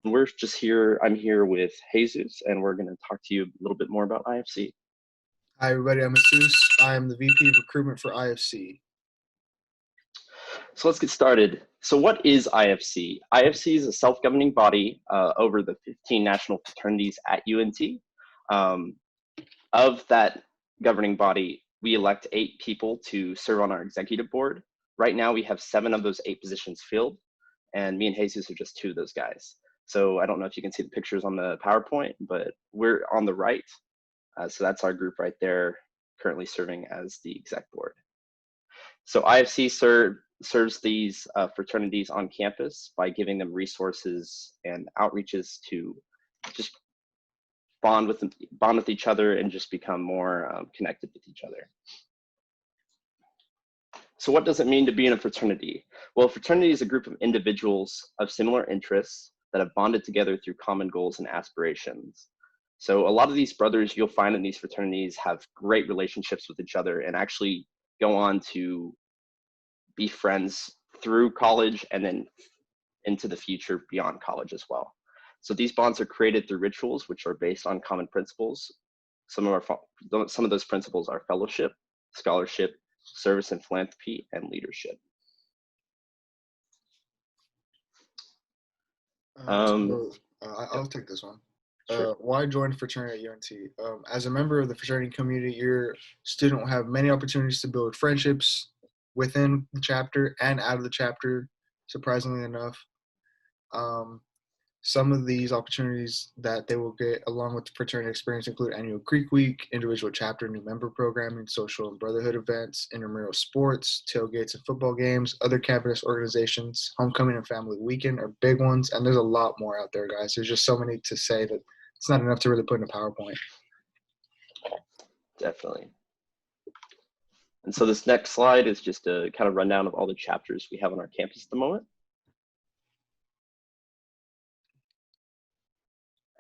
I'm here with Jesus, and we're going to talk to you a little bit more about IFC. Hi, everybody. I'm Jesus. I am the VP of Recruitment for IFC. So let's get started. So what is IFC? IFC is a self-governing body over the 15 national fraternities at UNT. Of that governing body, we elect 8 people to serve on our executive board. Right now, we have 7 of those 8 positions filled, and me and Jesus are just 2 of those guys. So I don't know if you can see the pictures on the PowerPoint, but we're on the right. So that's our group right there, currently serving as the exec board. So IFC serves these fraternities on campus by giving them resources and outreaches to just bond with each other and just become more connected with each other. So what does it mean to be in a fraternity? Well, a fraternity is a group of individuals of similar interests that have bonded together through common goals and aspirations. So a lot of these brothers you'll find in these fraternities have great relationships with each other and actually go on to be friends through college and then into the future beyond college as well. So these bonds are created through rituals which are based on common principles. Some of those principles are fellowship, scholarship, service and philanthropy, and leadership. I'll take this one. Sure. Why join fraternity at UNT? As a member of the fraternity community, your student will have many opportunities to build friendships within the chapter and out of the chapter, surprisingly enough. Some of these opportunities that they will get along with the fraternity experience include annual Greek Week, individual chapter new member programming, social and brotherhood events, intramural sports, tailgates and football games, other campus organizations, homecoming and family weekend are big ones. And there's a lot more out there, guys. There's just so many to say that it's not enough to really put in a PowerPoint. Definitely. And so this next slide is just a kind of rundown of all the chapters we have on our campus at the moment.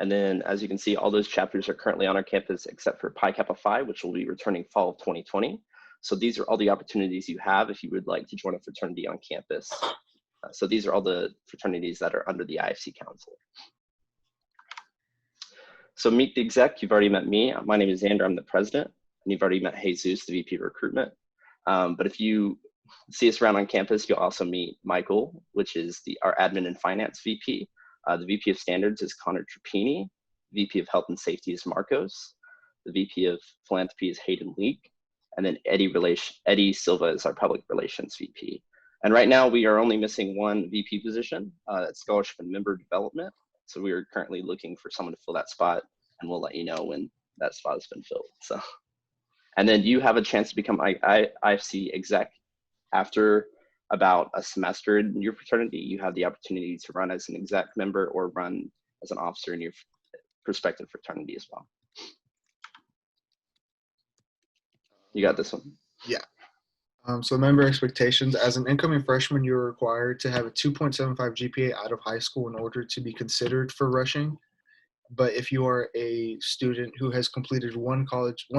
And then, as you can see, all those chapters are currently on our campus except for Pi Kappa Phi, which will be returning fall of 2020. So these are all the opportunities you have if you would like to join a fraternity on campus. So these are all the fraternities that are under the IFC Council. So meet the exec. You've already met me. My name is Xander. I'm the president. And you've already met Jesus, the VP of recruitment. But if you see us around on campus, you'll also meet Michael, which is our admin and finance VP. The VP of Standards is Connor Trapini. VP of Health and Safety is Marcos. The VP of Philanthropy is Hayden Leak. And then Eddie Silva is our Public Relations VP. And right now we are only missing one VP position, that's Scholarship and Member Development. So we are currently looking for someone to fill that spot, and we'll let you know when that spot has been filled. So, and then you have a chance to become IFC exec after about a semester in your fraternity. You have the opportunity to run as an exec member or run as an officer in your prospective fraternity as well. You got this one? Yeah. So member expectations. As an incoming freshman, you're required to have a 2.75 GPA out of high school in order to be considered for rushing. But if you are a student who has completed one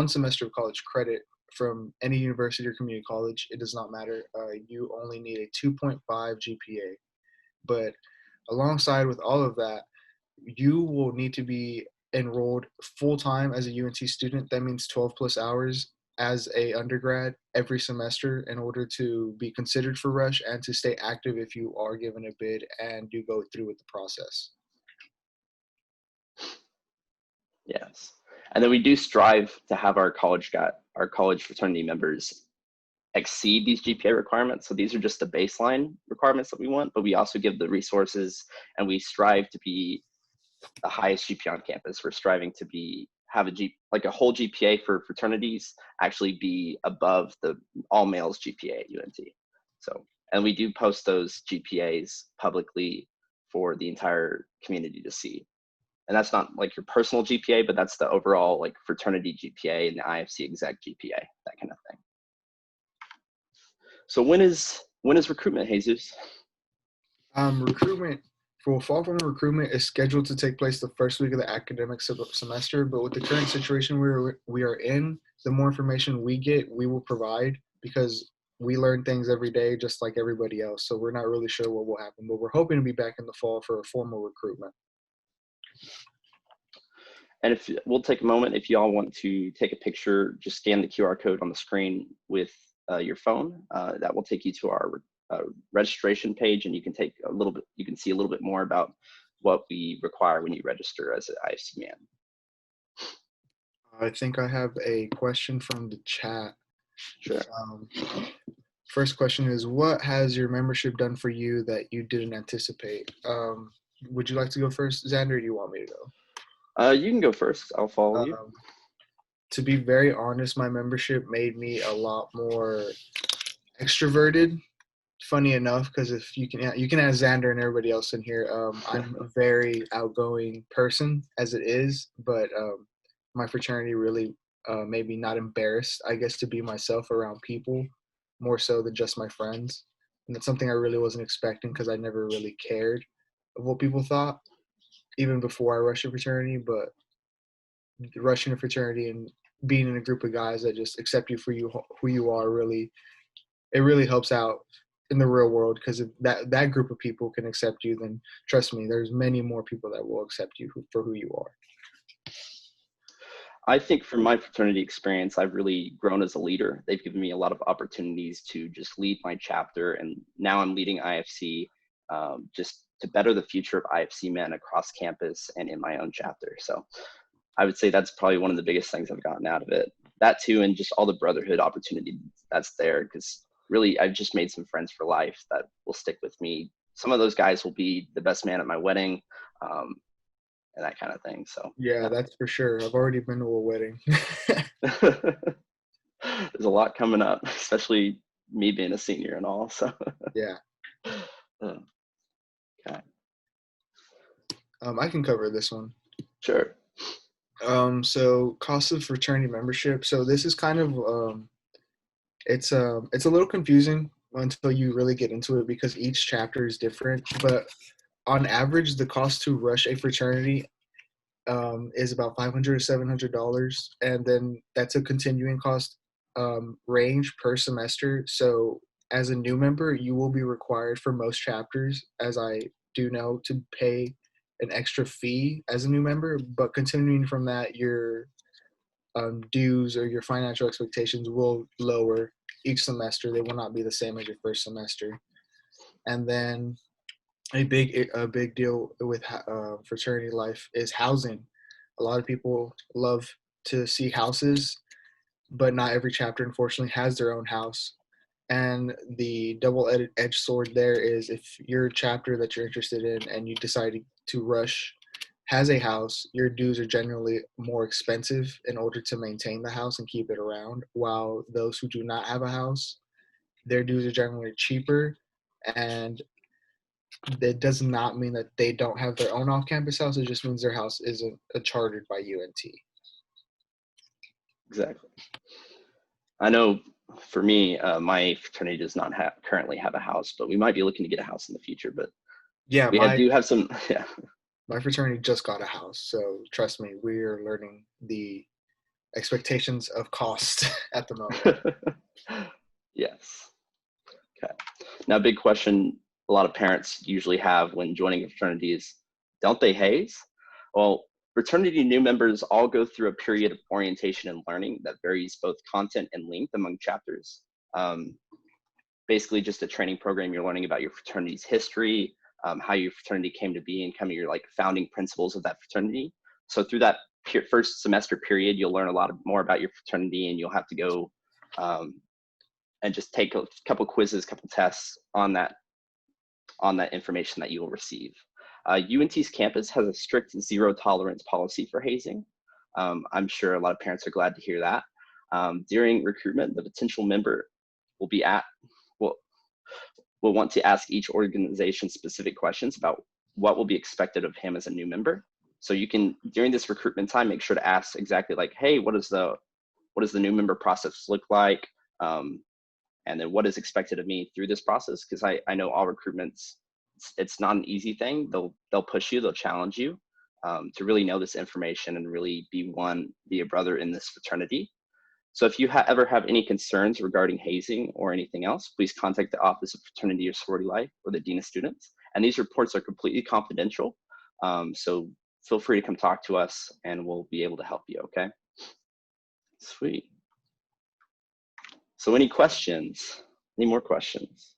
semester of college credit from any university or community college, it does not matter. You only need a 2.5 GPA. But alongside with all of that, you will need to be enrolled full-time as a UNT student. That means 12 plus hours as a undergrad every semester in order to be considered for rush and to stay active if you are given a bid and do go through with the process. Yes. And then we do strive to have our college fraternity members exceed these GPA requirements. So these are just the baseline requirements that we want, but we also give the resources, and we strive to be the highest GPA on campus. We're striving to have a whole GPA for fraternities actually be above the all males GPA at UNT. So, and we do post those GPAs publicly for the entire community to see. And that's not like your personal GPA, but that's the overall like fraternity GPA and the IFC exec GPA, that kind of thing. So when is recruitment, Jesus? Recruitment for fall from recruitment is scheduled to take place the first week of the academic semester, but with the current situation we are in, the more information we get, we will provide, because we learn things every day just like everybody else. So we're not really sure what will happen, but we're hoping to be back in the fall for a formal recruitment. And if we'll take a moment, if you all want to take a picture, just scan the QR code on the screen with your phone. That will take you to our registration page, and you can take a little bit. You can see a little bit more about what we require when you register as an IFC man. I think I have a question from the chat. Sure. First question is, what has your membership done for you that you didn't anticipate? Would you like to go first, Xander, or do you want me to go? You can go first. I'll follow you. To be very honest, my membership made me a lot more extroverted. Funny enough, because if you can ask Xander and everybody else in here, I'm a very outgoing person as it is, but my fraternity really made me not embarrassed, I guess, to be myself around people, more so than just my friends. And that's something I really wasn't expecting because I never really cared of what people thought, even before I rushed a fraternity. But rushing a fraternity and being in a group of guys that just accept you for who you are, really, it really helps out in the real world, because if that group of people can accept you, then trust me, there's many more people that will accept you for who you are. I think from my fraternity experience, I've really grown as a leader. They've given me a lot of opportunities to just lead my chapter, and now I'm leading IFC just to better the future of IFC men across campus and in my own chapter. So I would say that's probably one of the biggest things I've gotten out of it. That too, and just all the brotherhood opportunity that's there, because really I've just made some friends for life that will stick with me. Some of those guys will be the best man at my wedding, and that kind of thing. So yeah, that's for sure. I've already been to a wedding. There's a lot coming up, especially me being a senior and all. So yeah. Okay. I can cover this one. Sure. So cost of fraternity membership. So this is kind of it's a little confusing until you really get into it, because each chapter is different. But on average, the cost to rush a fraternity is about $500 to $700, and then that's a continuing cost range per semester. So as a new member, you will be required for most chapters, as I do know, to pay an extra fee as a new member. But continuing from that, your dues or your financial expectations will lower each semester. They will not be the same as your first semester. And then a big deal with fraternity life is housing. A lot of people love to see houses, but not every chapter, unfortunately, has their own house. And the double-edged sword there is, if your chapter that you're interested in and you decide to rush has a house, your dues are generally more expensive in order to maintain the house and keep it around, while those who do not have a house, their dues are generally cheaper. And that does not mean that they don't have their own off-campus house. It just means their house isn't chartered by UNT. Exactly. I know for me, my fraternity does not currently have a house, but we might be looking to get a house in the future. But yeah, we do have some. Yeah. My fraternity just got a house, so trust me, we're learning the expectations of cost at the moment. Yes. Okay. Now, big question a lot of parents usually have when joining a fraternity is, don't they haze? Well, fraternity new members all go through a period of orientation and learning that varies both content and length among chapters. Basically just a training program. You're learning about your fraternity's history, how your fraternity came to be, and kind of your like founding principles of that fraternity. So through that first semester period, you'll learn a lot more about your fraternity, and you'll have to go and just take a couple quizzes, couple tests on that information that you will receive. UNT's campus has a strict zero tolerance policy for hazing. I'm sure a lot of parents are glad to hear that. During recruitment, the potential member will want to ask each organization specific questions about what will be expected of him as a new member. So you can, during this recruitment time, make sure to ask exactly like, hey, what does the new member process look like? And then what is expected of me through this process? Because I know all recruitments, it's not an easy thing. They'll push you, they'll challenge you to really know this information and really be a brother in this fraternity. So if you ever have any concerns regarding hazing or anything else, please contact the Office of Fraternity or Sorority Life or the Dean of Students. And these reports are completely confidential. So feel free to come talk to us and we'll be able to help you, okay? Sweet. So any questions? Any more questions?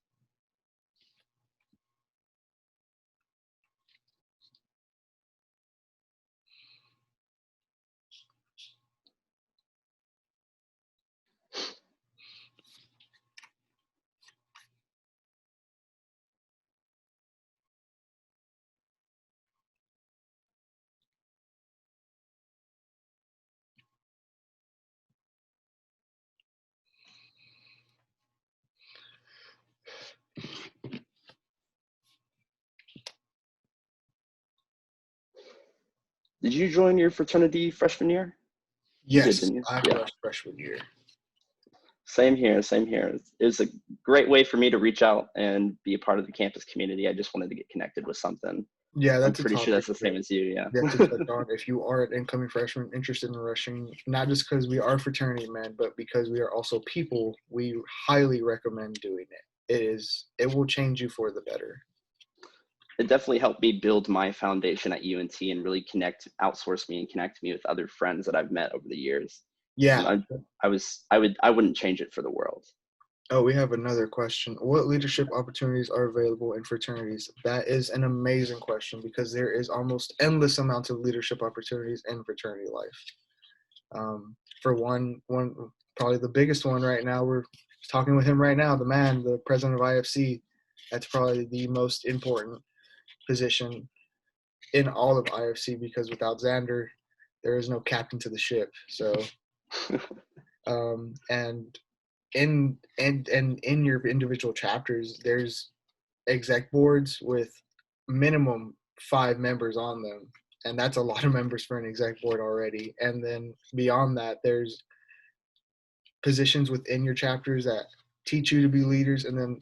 Did you join your fraternity freshman year? You did, Yes, didn't you? I Yeah. rushed freshman year. Same here, same here. It was a great way for me to reach out and be a part of the campus community. I just wanted to get connected with something. Yeah, I'm that's a pretty sure topic that's the that same as you, yeah. you have to touch on if you are an incoming freshman interested in rushing, not just because we are fraternity men, but because we are also people. We highly recommend doing it. It will change you for the better. It definitely helped me build my foundation at UNT and really outsource me and connect me with other friends that I've met over the years. Yeah. I wouldn't change it for the world. Oh, we have another question. What leadership opportunities are available in fraternities? That is an amazing question because there is almost endless amounts of leadership opportunities in fraternity life. For one, probably the biggest one right now, we're talking with him right now, the man, the president of IFC. That's probably the most important position in all of IFC because without Xander, there is no captain to the ship. So, and in your individual chapters, there's exec boards with minimum 5 members on them, and that's a lot of members for an exec board already. And then beyond that, there's positions within your chapters that teach you to be leaders, and then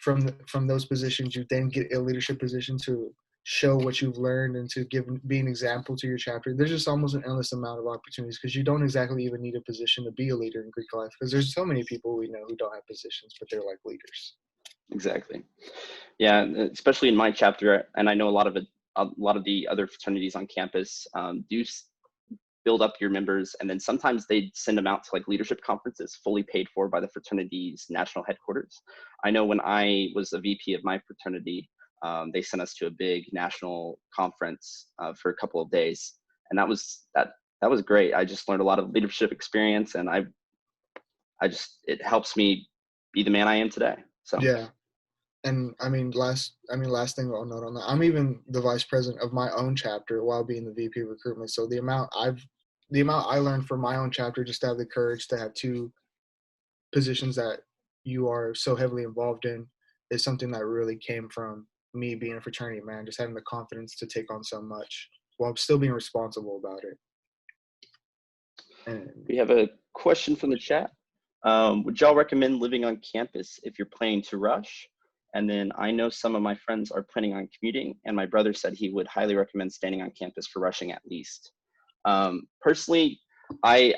from those positions you then get a leadership position to show what you've learned and to be an example to your chapter. There's just almost an endless amount of opportunities because you don't exactly even need a position to be a leader in Greek life, because there's so many people we know who don't have positions but they're like leaders. Exactly. Yeah, especially in my chapter, and I know a lot of the other fraternities on campus do build up your members, and then sometimes they send them out to like leadership conferences fully paid for by the fraternity's national headquarters. I know when I was a VP of my fraternity, they sent us to a big national conference for a couple of days, and that was great. I just learned a lot of leadership experience, and it helps me be the man I am today. So Yeah. And last thing I'll note on that, I'm even the vice president of my own chapter while being the VP of recruitment. So the amount I learned from my own chapter, just to have the courage to have 2 positions that you are so heavily involved in, is something that really came from me being a fraternity man, just having the confidence to take on so much while still being responsible about it. And we have a question from the chat. Would y'all recommend living on campus if you're planning to rush? And then I know some of my friends are planning on commuting, and my brother said he would highly recommend staying on campus for rushing at least. Personally, I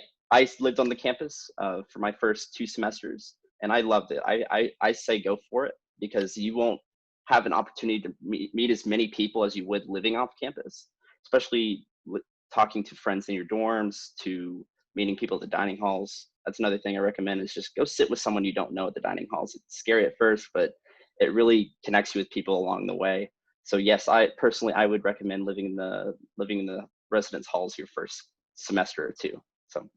lived on the campus for my first 2 semesters, and I loved it. I say go for it because you won't have an opportunity to meet as many people as you would living off campus, especially talking to friends in your dorms, to meeting people at the dining halls. That's another thing I recommend, is just go sit with someone you don't know at the dining halls. It's scary at first, but it really connects you with people along the way. So yes, I would recommend living in the residence halls your first semester or 2. So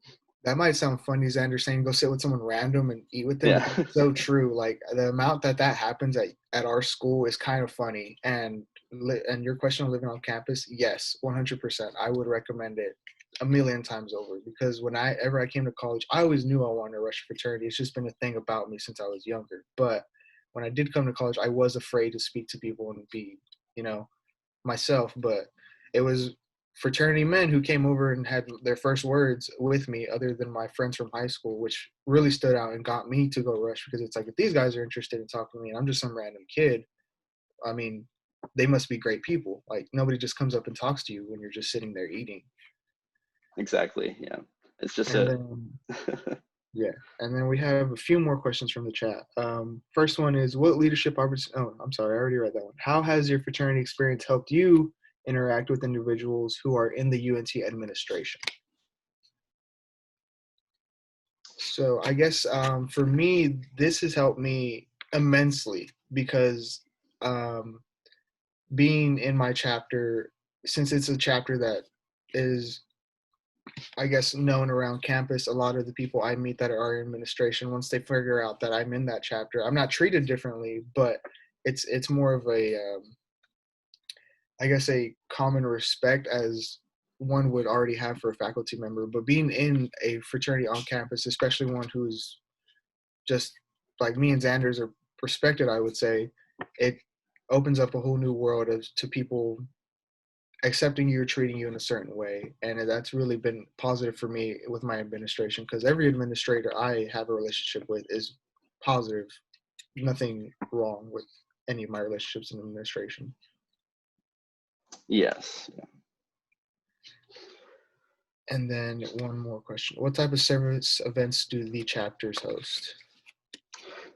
that might sound funny, Xander, saying go sit with someone random and eat with them, yeah. but it's so true. Like the amount that happens at our school is kind of funny. And your question on living on campus, yes, 100%. I would recommend it a million times over, because whenever I came to college, I always knew I wanted to rush fraternity. It's just been a thing about me since I was younger. But when I did come to college, I was afraid to speak to people and be, myself. But it was fraternity men who came over and had their first words with me, other than my friends from high school, which really stood out and got me to go rush, because it's like, if these guys are interested in talking to me and I'm just some random kid, they must be great people. Like, nobody just comes up and talks to you when you're just sitting there eating. Exactly. Yeah. It's just yeah. And then we have a few more questions from the chat. First one is, what leadership opportunity? Oh, I'm sorry, I already read that one. How has your fraternity experience helped you interact with individuals who are in the UNT administration. So I guess for me, this has helped me immensely because um, being in my chapter, since it's a chapter that is, I guess, known around campus, a lot of the people I meet that are in administration, once they figure out that I'm in that chapter, I'm not treated differently, but it's more of a, I guess, a common respect as one would already have for a faculty member. But being in a fraternity on campus, especially one who's just like me and Xander's are respected, I would say, it opens up a whole new world to people accepting you or treating you in a certain way. And that's really been positive for me with my administration, because every administrator I have a relationship with is positive. Nothing wrong with any of my relationships in administration. Yes. And then one more question. What type of service events do the chapters host?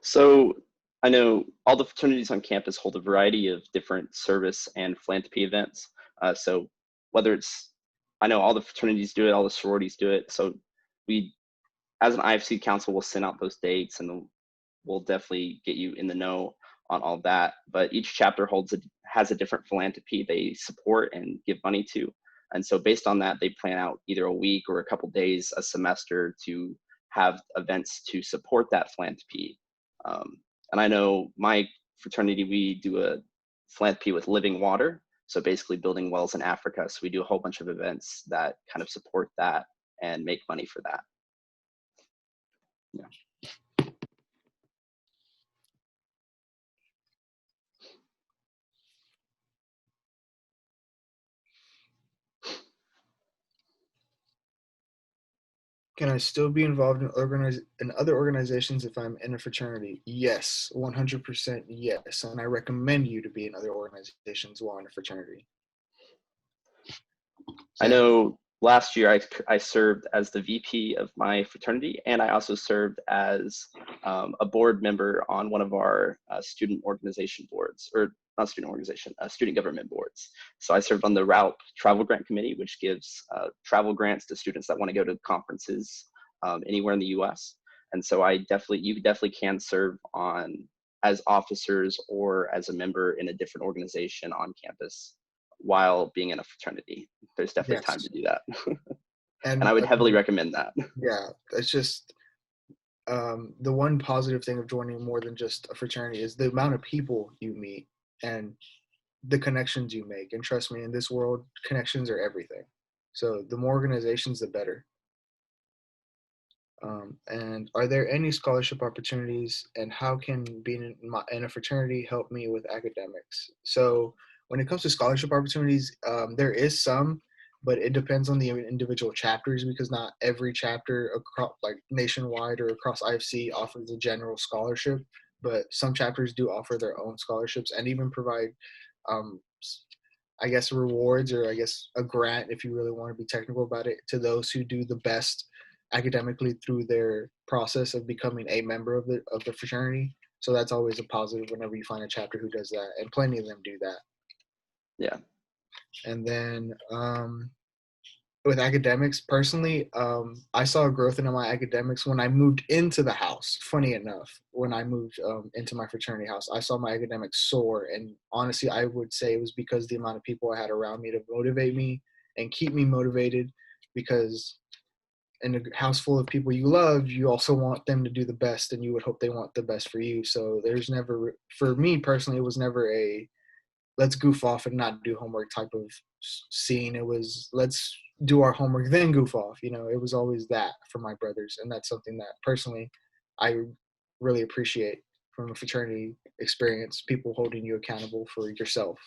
So I know all the fraternities on campus hold a variety of different service and philanthropy events. So whether it's, I know all the fraternities do it, all the sororities do it. So we, as an IFC council, will send out those dates, and we'll definitely get you in the know on all that. But each chapter has a different philanthropy they support and give money to. And so based on that, they plan out either a week or a couple days a semester to have events to support that philanthropy. And I know my fraternity, we do a philanthropy with living water. So basically building wells in Africa. So we do a whole bunch of events that kind of support that and make money for that. Yeah. Can I still be involved in other organizations if I'm in a fraternity? Yes, 100% yes. And I recommend you to be in other organizations while in a fraternity. I know last year I served as the VP of my fraternity, and I also served as a board member on one of our student organization boards, or not student organization, student government boards. So I served on the RALP Travel Grant Committee, which gives travel grants to students that want to go to conferences anywhere in the US. And so you definitely can serve on as officers or as a member in a different organization on campus while being in a fraternity. There's definitely time Yes. to do that. And And I would heavily recommend that. yeah, it's just the one positive thing of joining more than just a fraternity is the amount of people you meet and the connections you make. And trust me, in this world, connections are everything. So the more organizations, the better. And are there any scholarship opportunities, and how can being in a fraternity help me with academics? So when it comes to scholarship opportunities, there is some, but it depends on the individual chapters, because not every chapter across, like nationwide or across IFC, offers a general scholarship, but some chapters do offer their own scholarships and even provide, um, I guess, rewards, or I guess a grant, if you really want to be technical about it, to those who do the best academically through their process of becoming a member of the fraternity. So that's always a positive whenever you find a chapter who does that, and plenty of them do that. Yeah. And then with academics, personally, I saw a growth in my academics when I moved into the house. Funny enough, when I moved into my fraternity house, I saw my academics soar. And honestly, I would say it was because the amount of people I had around me to motivate me and keep me motivated, because in a house full of people you love, you also want them to do the best, and you would hope they want the best for you. So there's never, for me personally, it was never a let's goof off and not do homework type of scene. It was let's do our homework then goof off. It was always that for my brothers, and that's something that personally I really appreciate from a fraternity experience. People holding you accountable for yourself.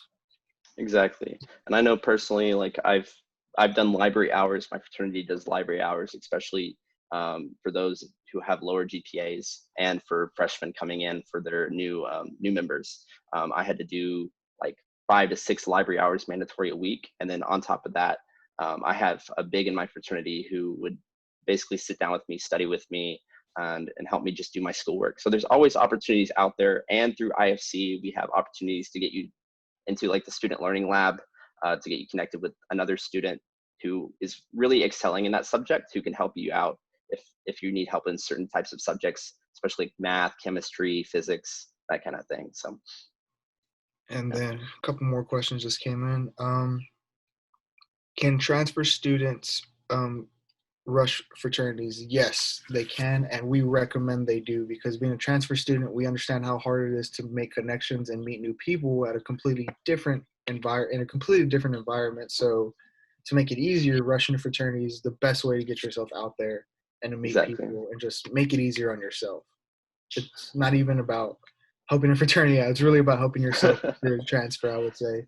Exactly. And I know personally, like I've done library hours. My fraternity does library hours, especially for those who have lower GPAs, and for freshmen coming in for their new members. I had to do like 5 to 6 library hours mandatory a week, and then on top of that, I have a big in my fraternity who would basically sit down with me, study with me, and help me just do my schoolwork. So there's always opportunities out there, and through IFC we have opportunities to get you into like the student learning lab, to get you connected with another student who is really excelling in that subject, who can help you out if you need help in certain types of subjects, especially math, chemistry, physics, that kind of thing. So. And then a couple more questions just came in. Can transfer students rush fraternities? Yes, they can, and we recommend they do, because being a transfer student, we understand how hard it is to make connections and meet new people at a completely different environment. So to make it easier, rushing to fraternities is the best way to get yourself out there and to meet Exactly. people and just make it easier on yourself. It's not even about helping a fraternity out. It's really about helping yourself through a transfer, I would say.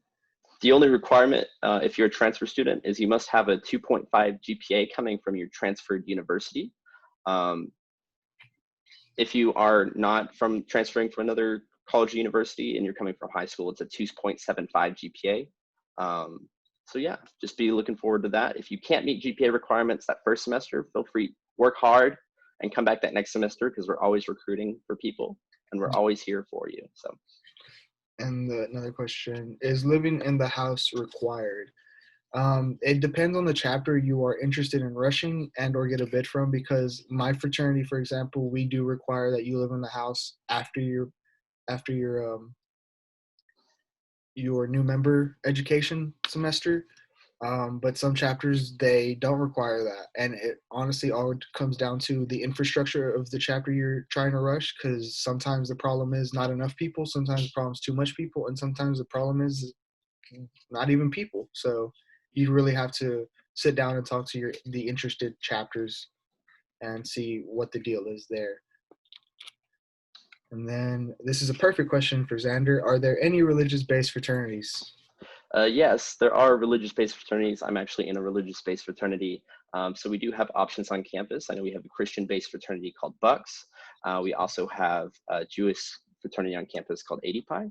The only requirement, if you're a transfer student, is you must have a 2.5 GPA coming from your transferred university. If you are not from transferring from another college or university and you're coming from high school, it's a 2.75 GPA. So yeah, just be looking forward to that. If you can't meet GPA requirements that first semester, feel free, work hard and come back that next semester, because we're always recruiting for people and we're always here for you. So. And another question, is living in the house required? It depends on the chapter you are interested in rushing and or get a bid from, because my fraternity, for example, we do require that you live in the house after your new member education semester. But some chapters, they don't require that. And it honestly all comes down to the infrastructure of the chapter you're trying to rush, because sometimes the problem is not enough people, sometimes the problem is too much people, and sometimes the problem is not even people. So you really have to sit down and talk to the interested chapters and see what the deal is there. And then this is a perfect question for Xander. Are there any religious-based fraternities? Yes, there are religious-based fraternities. I'm actually in a religious-based fraternity. So we do have options on campus. I know we have a Christian-based fraternity called Bucks. We also have a Jewish fraternity on campus called ADPI.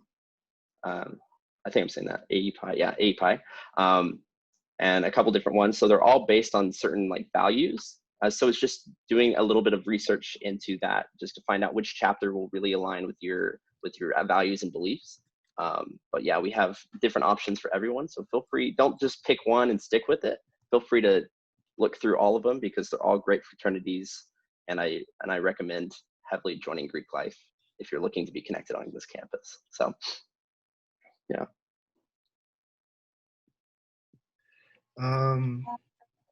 I think I'm saying that, ADPI, yeah, ADPI. And a couple different ones. So they're all based on certain like values. So it's just doing a little bit of research into that, just to find out which chapter will really align with your values and beliefs. But yeah, we have different options for everyone. So feel free, don't just pick one and stick with it. Feel free to look through all of them, because they're all great fraternities. And I recommend heavily joining Greek Life if you're looking to be connected on this campus. So yeah.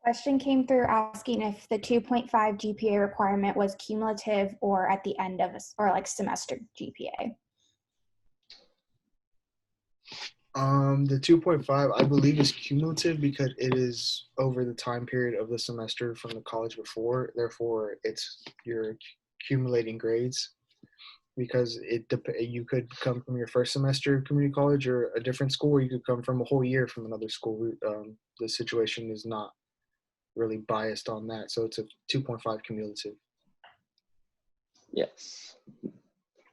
Question came through asking if the 2.5 GPA requirement was cumulative or at the end of or like semester GPA. The 2.5, I believe, is cumulative because it is over the time period of the semester from the college before. Therefore, you're accumulating grades, because you could come from your first semester community college or a different school, or you could come from a whole year from another school. The situation is not really biased on that, so it's a 2.5 cumulative. Yes.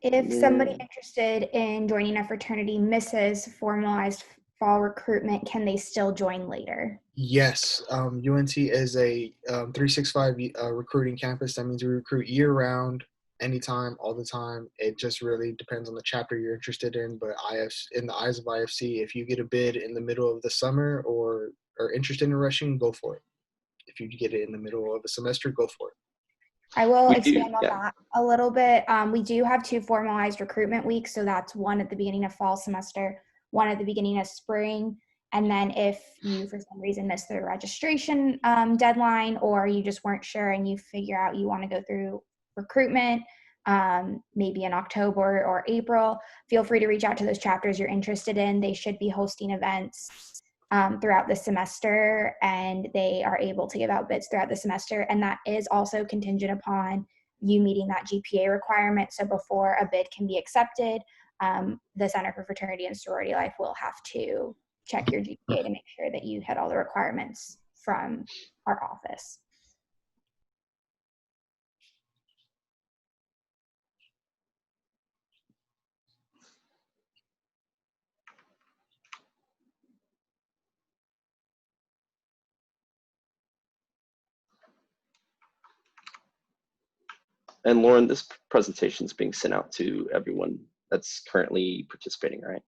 If somebody interested in joining a fraternity misses formalized fall recruitment, can they still join later? Yes, UNT is a 365 recruiting campus. That means we recruit year round, anytime, all the time. It just really depends on the chapter you're interested in. But in the eyes of IFC, if you get a bid in the middle of the summer or are interested in rushing, go for it. If you get it in the middle of a semester, go for it. I will expand on that a little bit. We do have 2 formalized recruitment weeks. So that's one at the beginning of fall semester, one at the beginning of spring. And then if you, for some reason, missed the registration deadline, or you just weren't sure and you figure out you want to go through recruitment, maybe in October or April, feel free to reach out to those chapters you're interested in. They should be hosting events throughout the semester, and they are able to give out bids throughout the semester. And that is also contingent upon you meeting that GPA requirement. So before a bid can be accepted, the Center for Fraternity and Sorority Life will have to check your GPA to make sure that you hit all the requirements from our office. And Lauren, this presentation is being sent out to everyone that's currently participating, right?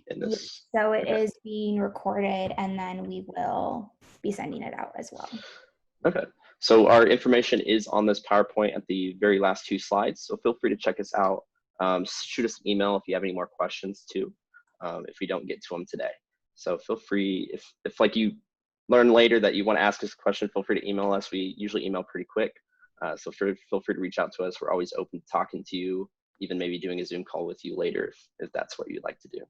in this? So it Okay. is being recorded, and then we will be sending it out as well. Okay. So our information is on this PowerPoint at the very last 2 slides. So feel free to check us out. Shoot us an email if you have any more questions too, if we don't get to them today. So feel free, if like you learn later that you want to ask us a question, feel free to email us. We usually email pretty quick. So feel free to reach out to us. We're always open to talking to you, even maybe doing a Zoom call with you later if that's what you'd like to do.